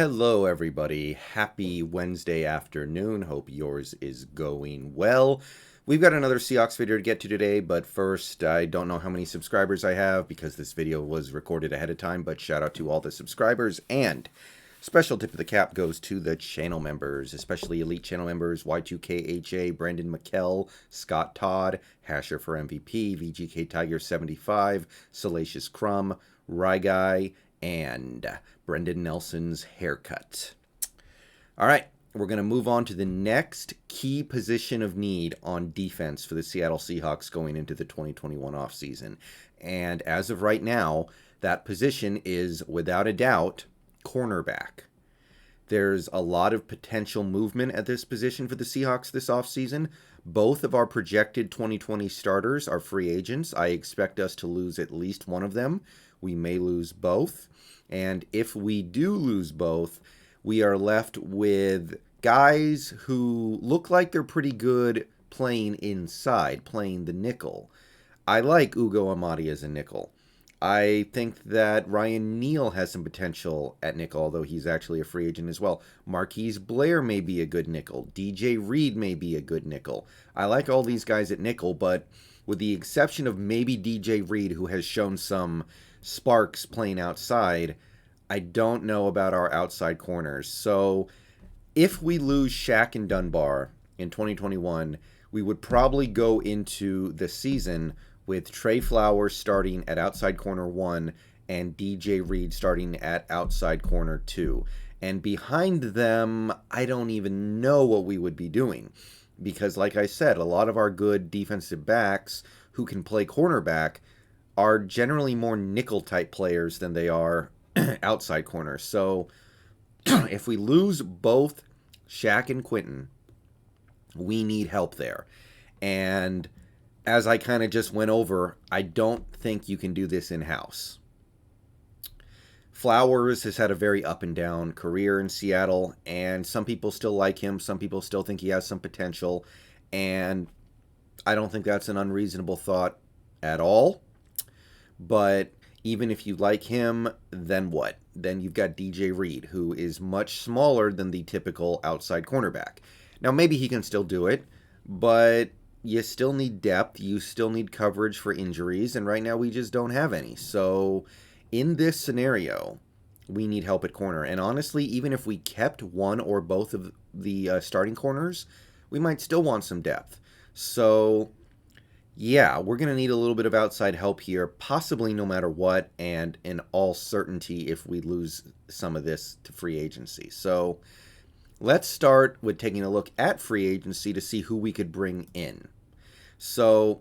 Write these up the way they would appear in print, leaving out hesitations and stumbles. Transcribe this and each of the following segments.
Hello, everybody. Happy Wednesday afternoon. Hope yours is going well. We've got another Seahawks video to get to today, but first, I don't know how many subscribers I have because this video was recorded ahead of time, but shout out to all the subscribers, and special tip of the cap goes to the channel members, especially elite channel members, Y2KHA, Brendon, Mikel, Scott, Todd, Hasher for MVP, VGK Tiger 75, Salacious, Crumb, Ryguy, and Brendon Nelson's haircut. All right, we're going to move on to the next key position of need on defense for the Seattle Seahawks going into the 2021 offseason. And as of right now, that position is, without a doubt, cornerback. There's a lot of potential movement at this position for the Seahawks this offseason. Both of our projected 2020 starters are free agents. I expect us to lose at least one of them. We may lose both. And if we do lose both, we are left with guys who look like they're pretty good playing inside, playing the nickel. I like Ugo Amadi as a nickel. I think that Ryan Neal has some potential at nickel, although he's actually a free agent as well. Marquise Blair may be a good nickel. DJ Reed may be a good nickel. I like all these guys at nickel, but with the exception of maybe DJ Reed, who has shown some sparks playing outside, I don't know about our outside corners. So if we lose Shaq and Dunbar in 2021, we would probably go into the season with Trey Flowers starting at outside corner 1 and DJ Reed starting at outside corner 2. And behind them, I don't even know what we would be doing. Because like I said, a lot of our good defensive backs who can play cornerback are generally more nickel type players than they are outside corners. So if we lose both Shaq and Quentin, we need help there. And as I kind of just went over, I don't think you can do this in-house. Flowers has had a very up and down career in Seattle, and some people still like him. Some people still think he has some potential, and I don't think that's an unreasonable thought at all. But even if you like him, then what? Then you've got DJ Reed, who is much smaller than the typical outside cornerback. Now, maybe he can still do it, but you still need depth. You still need coverage for injuries, and right now we just don't have any. So in this scenario, we need help at corner. And honestly, even if we kept one or both of the starting corners, we might still want some depth. So yeah, we're going to need a little bit of outside help here, possibly no matter what, and in all certainty if we lose some of this to free agency. So let's start with taking a look at free agency to see who we could bring in. So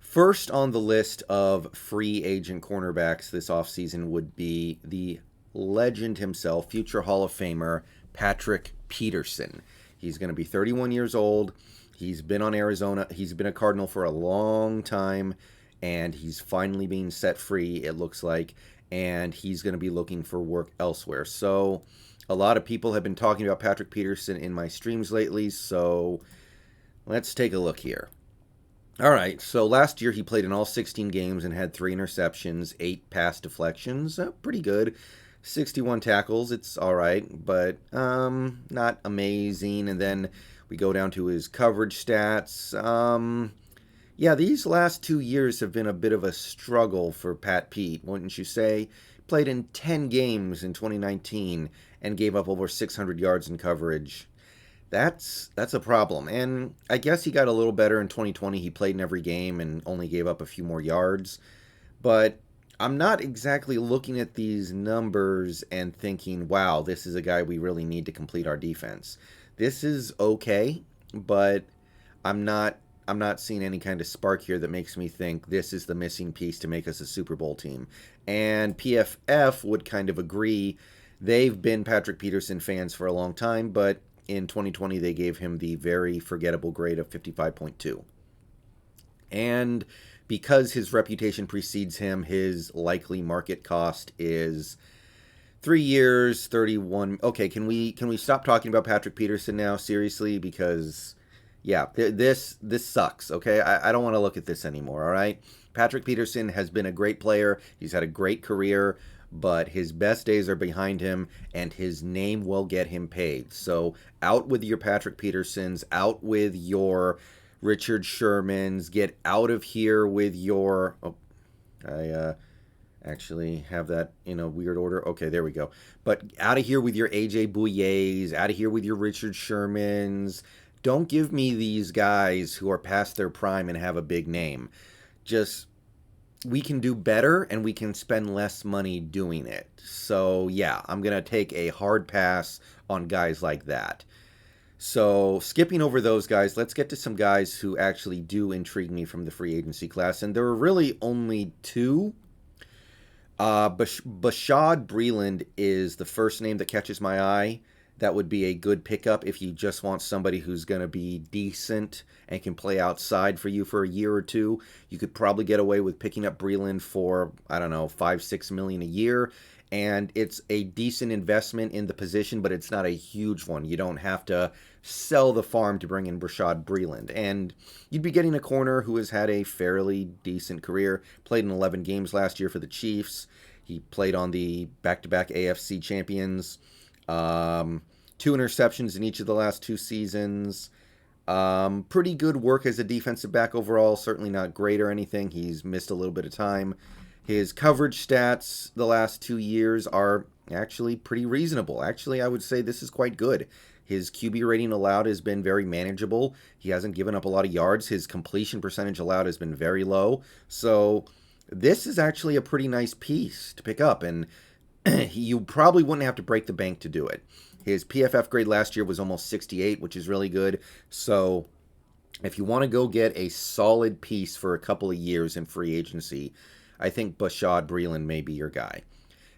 first on the list of free agent cornerbacks this offseason would be the legend himself, future Hall of Famer, Patrick Peterson. He's going to be 31 years old. He's been on Arizona. He's been a Cardinal for a long time, and he's finally being set free, it looks like, and he's going to be looking for work elsewhere. So a lot of people have been talking about Patrick Peterson in my streams lately, so let's take a look here. All right, so last year he played in all 16 games and had 3 interceptions, 8 pass deflections. Pretty good. 61 tackles, it's all right, but not amazing. And then we go down to his coverage stats. Yeah, these last 2 years have been a bit of a struggle for Pat Pete, wouldn't you say? Played in 10 games in 2019 and gave up over 600 yards in coverage. That's a problem. And I guess he got a little better in 2020. He played in every game and only gave up a few more yards. But I'm not exactly looking at these numbers and thinking, wow, this is a guy we really need to complete our defense. This is okay, but I'm not seeing any kind of spark here that makes me think this is the missing piece to make us a Super Bowl team. And PFF would kind of agree. They've been Patrick Peterson fans for a long time, but in 2020 they gave him the very forgettable grade of 55.2. And because his reputation precedes him, his likely market cost is 3 years, 31. Okay, can we stop talking about Patrick Peterson now, seriously? Because yeah, this sucks, okay? I don't want to look at this anymore, all right? Patrick Peterson has been a great player. He's had a great career, but his best days are behind him, and his name will get him paid. So out with your Patrick Petersons, out with your Richard Shermans, get out of here with your... Oh, I actually have that in a weird order. Okay, there we go. But out of here with your AJ Bouye's, out of here with your Richard Shermans. Don't give me these guys who are past their prime and have a big name. Just, we can do better and we can spend less money doing it. So yeah, I'm going to take a hard pass on guys like that. So skipping over those guys, let's get to some guys who actually do intrigue me from the free agency class. And there are really only two. Bashaud Breeland is the first name that catches my eye. That would be a good pickup if you just want somebody who's going to be decent and can play outside for you for a year or two. You could probably get away with picking up Breeland for, I don't know, $5-6 million a year. And it's a decent investment in the position, but it's not a huge one. You don't have to sell the farm to bring in Bashaud Breeland. And you'd be getting a corner who has had a fairly decent career. Played in 11 games last year for the Chiefs. He played on the back-to-back AFC champions. 2 interceptions in each of the last 2 seasons. Pretty good work as a defensive back overall. Certainly not great or anything. He's missed a little bit of time. His coverage stats the last 2 years are actually pretty reasonable. Actually, I would say this is quite good. His QB rating allowed has been very manageable. He hasn't given up a lot of yards. His completion percentage allowed has been very low. So this is actually a pretty nice piece to pick up, and you probably wouldn't have to break the bank to do it. His PFF grade last year was almost 68, which is really good. So if you want to go get a solid piece for a couple of years in free agency, I think Bashaud Breeland may be your guy.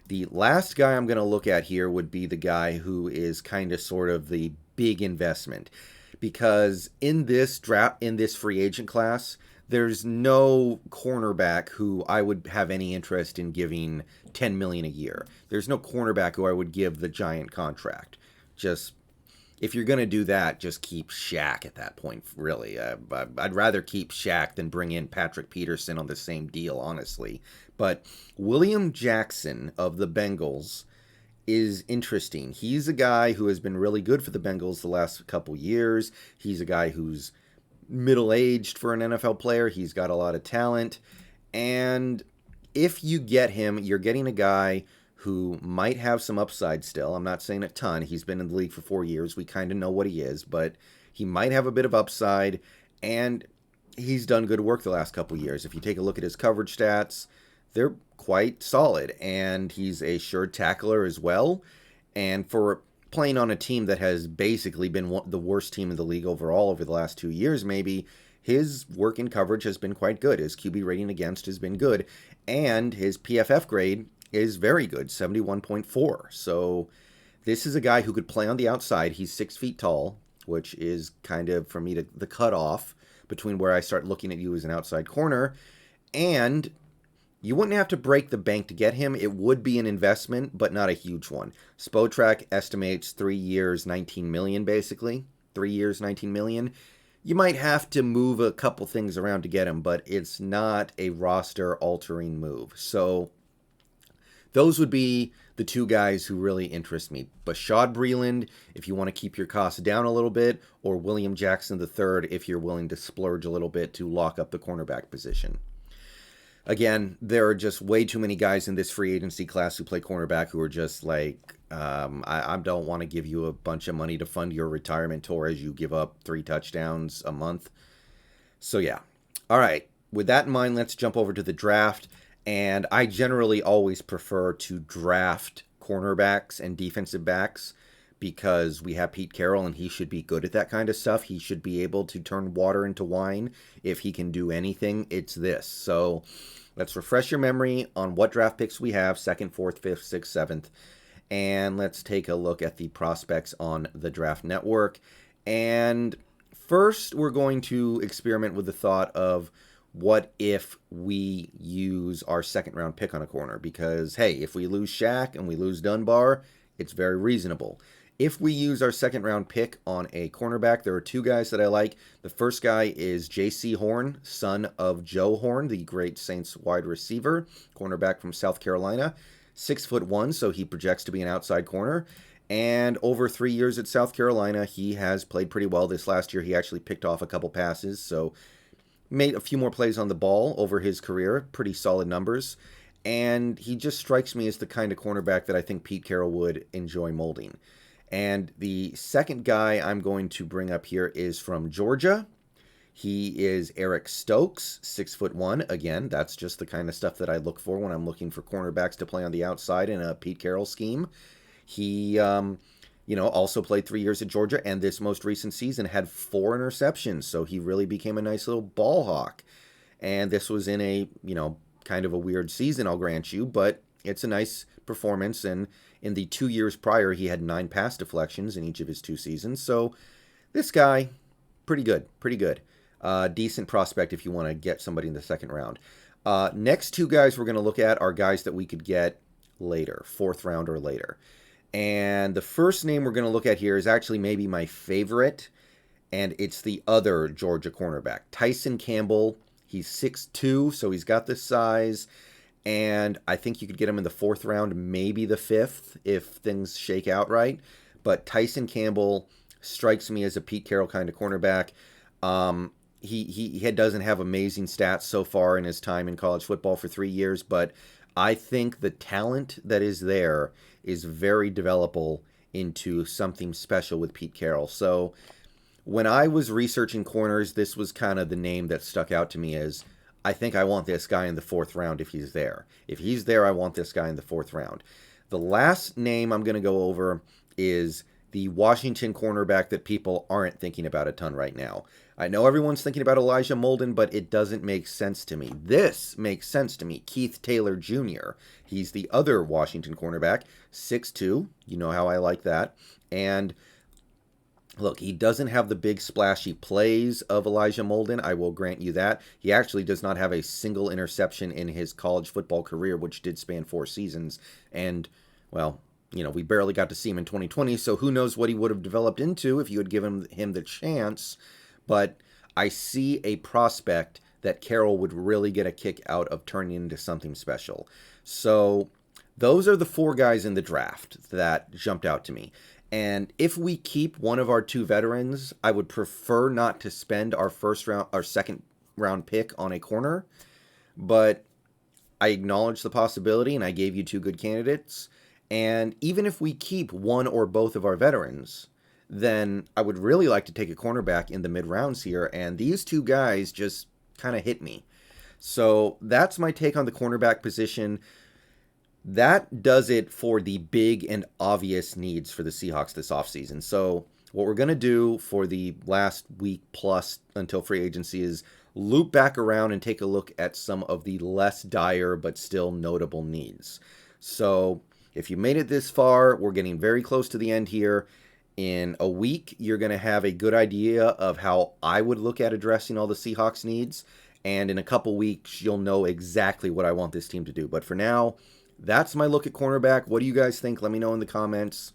The last guy I'm going to look at here would be the guy who is kind of sort of the big investment. Because in this draft, in this free agent class, there's no cornerback who I would have any interest in giving $10 million a year. There's no cornerback who I would give the giant contract. Just, if you're going to do that, just keep Shaq at that point, really. I'd rather keep Shaq than bring in Patrick Peterson on the same deal, honestly. But William Jackson of the Bengals is interesting. He's a guy who has been really good for the Bengals the last couple years. He's a guy who's middle-aged for an NFL player. He's got a lot of talent. And if you get him, you're getting a guy who might have some upside still. I'm not saying a ton. He's been in the league for 4 years. We kind of know what he is, but he might have a bit of upside, and he's done good work the last couple years. If you take a look at his coverage stats, they're quite solid, and he's a sure tackler as well. And for playing on a team that has basically been the worst team in the league overall over the last 2 years, maybe, his work in coverage has been quite good. His QB rating against has been good, and his PFF grade is very good, 71.4. So this is a guy who could play on the outside. He's 6 feet tall, which is kind of, for me, the cutoff between where I start looking at you as an outside corner. And you wouldn't have to break the bank to get him. It would be an investment, but not a huge one. Spotrac estimates 3 years, $19 million, basically. 3 years, $19 million. You might have to move a couple things around to get him, but it's not a roster-altering move. So those would be the two guys who really interest me. Bashaud Breeland, if you want to keep your costs down a little bit, or William Jackson III, if you're willing to splurge a little bit to lock up the cornerback position. Again, there are just way too many guys in this free agency class who play cornerback who are just like, I don't want to give you a bunch of money to fund your retirement tour as you give up 3 touchdowns a month. So yeah. All right. With that in mind, let's jump over to the draft. And I generally always prefer to draft cornerbacks and defensive backs because we have Pete Carroll and he should be good at that kind of stuff. He should be able to turn water into wine. If he can do anything, it's this. So let's refresh your memory on what draft picks we have, 2nd, 4th, 5th, 6th, 7th. And let's take a look at the prospects on the Draft Network. And first, we're going to experiment with the thought of what if we use our 2nd round pick on a corner? Because, hey, if we lose Shaq and we lose Dunbar, it's very reasonable. If we use our 2nd round pick on a cornerback, there are 2 guys that I like. The first guy is J.C. Horn, son of Joe Horn, the great Saints wide receiver, cornerback from South Carolina. 6'1", so he projects to be an outside corner. And over 3 years at South Carolina, he has played pretty well. This last year, he actually picked off a couple passes, so made a few more plays on the ball over his career. Pretty solid numbers. And he just strikes me as the kind of cornerback that I think Pete Carroll would enjoy molding. And the second guy I'm going to bring up here is from Georgia. He is Eric Stokes, 6'1". Again, that's just the kind of stuff that I look for when I'm looking for cornerbacks to play on the outside in a Pete Carroll scheme. He, also played 3 years at Georgia, and this most recent season had 4 interceptions, so he really became a nice little ball hawk. And this was in a, kind of a weird season, I'll grant you, but it's a nice performance, and in the 2 years prior, he had 9 pass deflections in each of his 2 seasons, so this guy, pretty good. Decent prospect if you want to get somebody in the second round. Next 2 guys we're going to look at are guys that we could get later, 4th round or later. And the first name we're going to look at here is actually maybe my favorite, and it's the other Georgia cornerback, Tyson Campbell. He's 6'2", so he's got the size, and I think you could get him in the 4th round, maybe the 5th, if things shake out right. But Tyson Campbell strikes me as a Pete Carroll kind of cornerback. He doesn't have amazing stats so far in his time in college football for 3 years, but I think the talent that is there is very developable into something special with Pete Carroll. So when I was researching corners, this was kind of the name that stuck out to me as, I think I want this guy in the 4th round if he's there. If he's there, I want this guy in the 4th round. The last name I'm going to go over is the Washington cornerback that people aren't thinking about a ton right now. I know everyone's thinking about Elijah Molden, but it doesn't make sense to me. This makes sense to me. Keith Taylor Jr. He's the other Washington cornerback, 6'2". You know how I like that. And look, he doesn't have the big splashy plays of Elijah Molden. I will grant you that. He actually does not have a single interception in his college football career, which did span 4 seasons. And, well, we barely got to see him in 2020, so who knows what he would have developed into if you had given him the chance. But I see a prospect that Carroll would really get a kick out of turning into something special. So those are the 4 guys in the draft that jumped out to me. And if we keep one of our 2 veterans, I would prefer not to spend our second round pick on a corner. But I acknowledge the possibility, and I gave you 2 good candidates. And even if we keep one or both of our veterans, then I would really like to take a cornerback in the mid-rounds here, and these 2 guys just kind of hit me. So that's my take on the cornerback position. That does it for the big and obvious needs for the Seahawks this offseason. So what we're going to do for the last week plus until free agency is loop back around and take a look at some of the less dire but still notable needs. So if you made it this far, we're getting very close to the end here. In a week, you're going to have a good idea of how I would look at addressing all the Seahawks needs. And in a couple weeks, you'll know exactly what I want this team to do. But for now, that's my look at cornerback. What do you guys think? Let me know in the comments.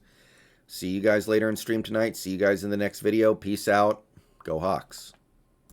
See you guys later in stream tonight. See you guys in the next video. Peace out. Go Hawks.